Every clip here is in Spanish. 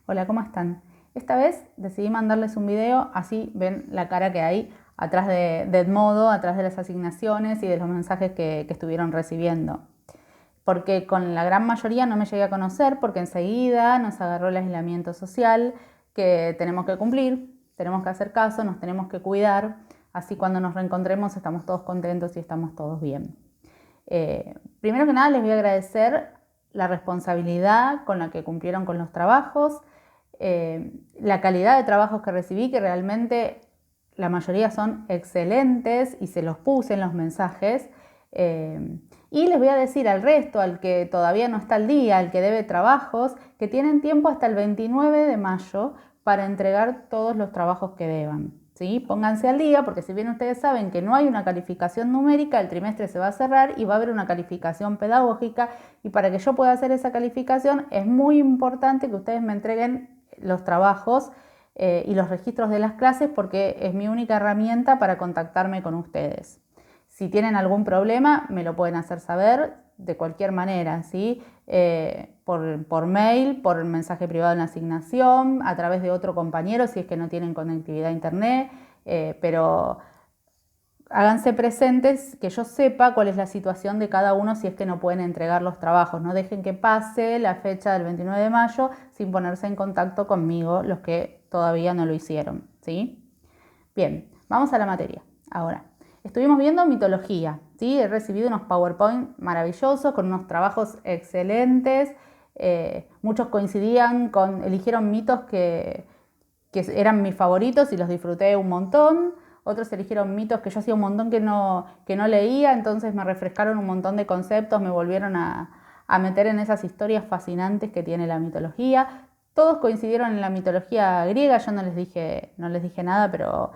Hola, ¿cómo están? Esta vez decidí mandarles un video, así ven la cara que hay atrás de Edmodo, atrás de las asignaciones y de los mensajes que estuvieron recibiendo. Porque con la gran mayoría no me llegué a conocer porque enseguida nos agarró el aislamiento social que tenemos que cumplir, tenemos que hacer caso, nos tenemos que cuidar, así cuando nos reencontremos estamos todos contentos y estamos todos bien. Primero que nada les voy a agradecer la responsabilidad con la que cumplieron con los trabajos, la calidad de trabajos que recibí, que realmente la mayoría son excelentes y se los puse en los mensajes. Y les voy a decir al resto, al que todavía no está al día, al que debe trabajos, que tienen tiempo hasta el 29 de mayo para entregar todos los trabajos que deban. ¿Sí? Pónganse al día porque si bien ustedes saben que no hay una calificación numérica, el trimestre se va a cerrar y va a haber una calificación pedagógica, y para que yo pueda hacer esa calificación es muy importante que ustedes me entreguen los trabajos y los registros de las clases, porque es mi única herramienta para contactarme con ustedes. Si tienen algún problema me lo pueden hacer saber de cualquier manera, ¿sí? Por mail, por mensaje privado en la asignación, a través de otro compañero si es que no tienen conectividad a internet, pero háganse presentes, que yo sepa cuál es la situación de cada uno si es que no pueden entregar los trabajos. No dejen que pase la fecha del 29 de mayo sin ponerse en contacto conmigo los que todavía no lo hicieron, ¿sí? Bien, vamos a la materia. Ahora, estuvimos viendo mitología, ¿sí? He recibido unos PowerPoint maravillosos con unos trabajos excelentes. Muchos coincidían eligieron mitos que eran mis favoritos y los disfruté un montón. Otros eligieron mitos que yo hacía un montón que no leía, entonces me refrescaron un montón de conceptos, me volvieron a meter en esas historias fascinantes que tiene la mitología. Todos coincidieron en la mitología griega, yo no les dije nada, pero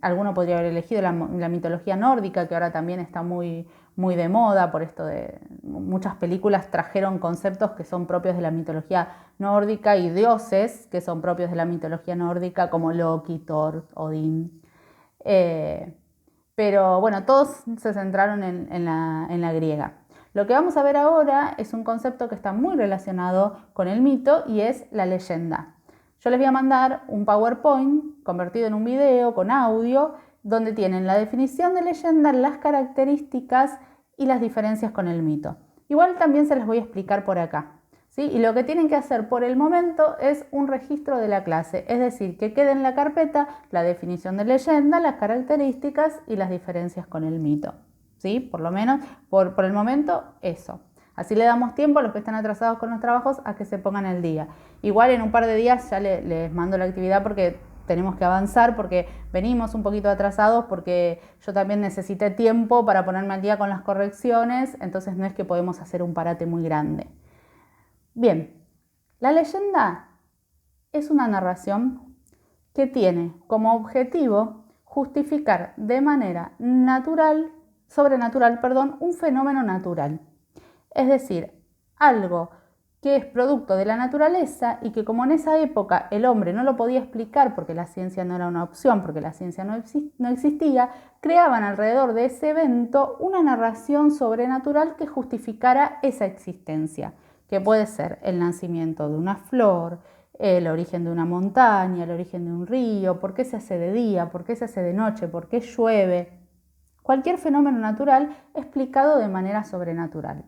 alguno podría haber elegido la mitología nórdica, que ahora también está muy de moda por esto de muchas películas trajeron conceptos que son propios de la mitología nórdica y dioses que son propios de la mitología nórdica, como Loki, Thor, Odín. Pero bueno, todos se centraron en la griega. Lo que vamos a ver ahora es un concepto que está muy relacionado con el mito y es la leyenda. Yo les voy a mandar un PowerPoint convertido en un video con audio donde tienen la definición de leyenda, las características y las diferencias con el mito. Igual también se les voy a explicar por acá, ¿sí? Y lo que tienen que hacer por el momento es un registro de la clase, es decir, que quede en la carpeta la definición de leyenda, las características y las diferencias con el mito, ¿sí? Por lo menos por el momento eso. Así le damos tiempo a los que están atrasados con los trabajos a que se pongan al día. Igual en un par de días ya les mando la actividad porque tenemos que avanzar, porque venimos un poquito atrasados, porque yo también necesité tiempo para ponerme al día con las correcciones, entonces no es que podemos hacer un parate muy grande. Bien, la leyenda es una narración que tiene como objetivo justificar de manera sobrenatural, un fenómeno natural. Es decir, algo que es producto de la naturaleza y que como en esa época el hombre no lo podía explicar porque la ciencia no era una opción, porque la ciencia no existía, creaban alrededor de ese evento una narración sobrenatural que justificara esa existencia, que puede ser el nacimiento de una flor, el origen de una montaña, el origen de un río, por qué se hace de día, por qué se hace de noche, por qué llueve. Cualquier fenómeno natural explicado de manera sobrenatural.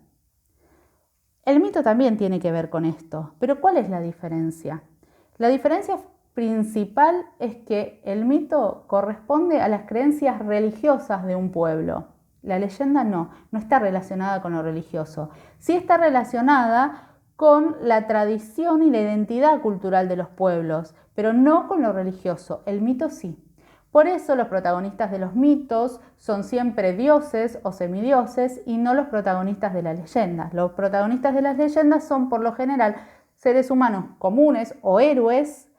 El mito también tiene que ver con esto, pero ¿cuál es la diferencia? La diferencia principal es que el mito corresponde a las creencias religiosas de un pueblo. La leyenda no está relacionada con lo religioso. Sí está relacionada con la tradición y la identidad cultural de los pueblos, pero no con lo religioso. El mito sí. Por eso los protagonistas de los mitos son siempre dioses o semidioses y no los protagonistas de las leyendas. Los protagonistas de las leyendas son por lo general seres humanos comunes o héroes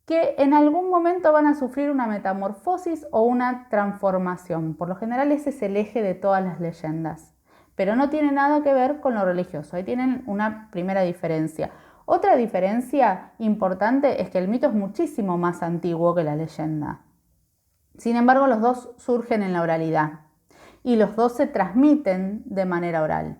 que en algún momento van a sufrir una metamorfosis o una transformación. Por lo general ese es el eje de todas las leyendas, pero no tiene nada que ver con lo religioso. Ahí tienen una primera diferencia. Otra diferencia importante es que el mito es muchísimo más antiguo que la leyenda. Sin embargo, los dos surgen en la oralidad y los dos se transmiten de manera oral.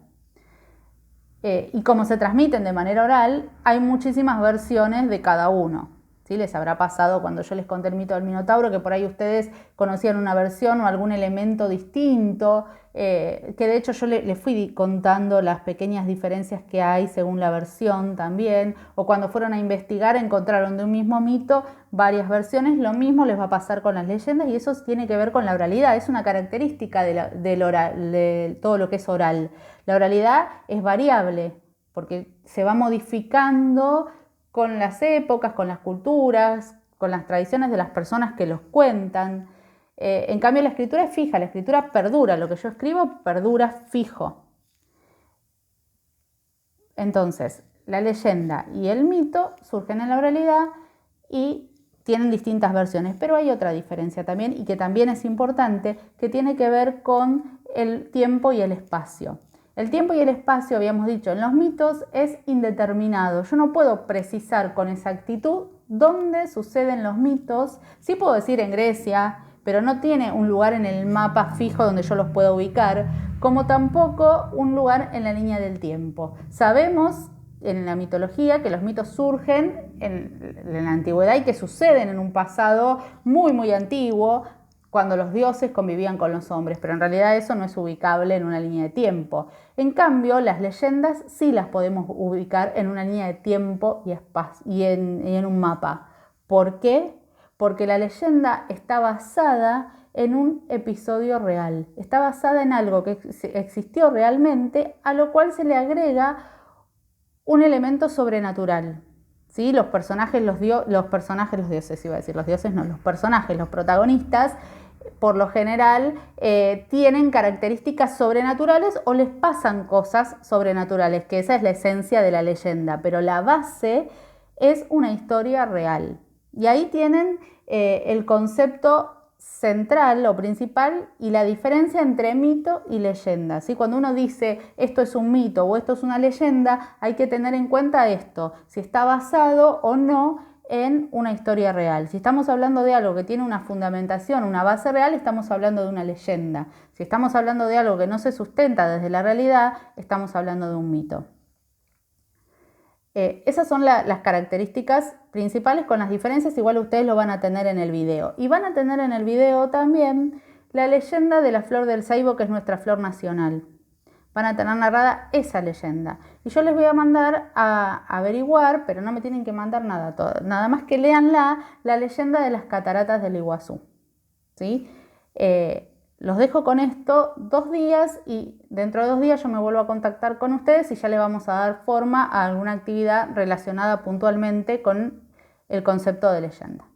y como se transmiten de manera oral, hay muchísimas versiones de cada uno. ¿Sí? Les habrá pasado cuando yo les conté el mito del Minotauro que por ahí ustedes conocían una versión o algún elemento distinto, que de hecho yo les fui contando las pequeñas diferencias que hay según la versión también, o cuando fueron a investigar encontraron de un mismo mito varias versiones. Lo mismo les va a pasar con las leyendas y eso tiene que ver con la oralidad, es una característica de todo lo que es oral. La oralidad es variable porque se va modificando con las épocas, con las culturas, con las tradiciones de las personas que los cuentan. En cambio la escritura es fija, la escritura perdura, lo que yo escribo perdura fijo. Entonces, la leyenda y el mito surgen en la oralidad y tienen distintas versiones, pero hay otra diferencia también y que también es importante, que tiene que ver con el tiempo y el espacio. El tiempo y el espacio, habíamos dicho, en los mitos es indeterminado. Yo no puedo precisar con exactitud dónde suceden los mitos. Sí puedo decir en Grecia, pero no tiene un lugar en el mapa fijo donde yo los pueda ubicar, como tampoco un lugar en la línea del tiempo. Sabemos en la mitología que los mitos surgen en la antigüedad y que suceden en un pasado muy, muy antiguo, cuando los dioses convivían con los hombres, pero en realidad eso no es ubicable en una línea de tiempo. En cambio, las leyendas sí las podemos ubicar en una línea de tiempo y espacio y en un mapa. ¿Por qué? Porque la leyenda está basada en un episodio real, está basada en algo que existió realmente, a lo cual se le agrega un elemento sobrenatural. ¿Sí? Los personajes, los dioses, iba a decir, los dioses no, los personajes, los protagonistas, por lo general tienen características sobrenaturales o les pasan cosas sobrenaturales, que esa es la esencia de la leyenda, pero la base es una historia real. Y ahí tienen el concepto central o principal y la diferencia entre mito y leyenda. ¿Sí? Cuando uno dice esto es un mito o esto es una leyenda, hay que tener en cuenta esto, si está basado o no en una historia real. Si estamos hablando de algo que tiene una fundamentación, una base real, estamos hablando de una leyenda. Si estamos hablando de algo que no se sustenta desde la realidad, estamos hablando de un mito. Esas son las características principales con las diferencias, igual ustedes lo van a tener en el video. Y van a tener en el video también la leyenda de la flor del ceibo, que es nuestra flor nacional. Van a tener narrada esa leyenda. Y yo les voy a mandar a averiguar, pero no me tienen que mandar nada, nada más que leanla, la leyenda de las cataratas del Iguazú. ¿Sí? Los dejo con esto 2 días y dentro de 2 días yo me vuelvo a contactar con ustedes y ya le vamos a dar forma a alguna actividad relacionada puntualmente con el concepto de leyenda.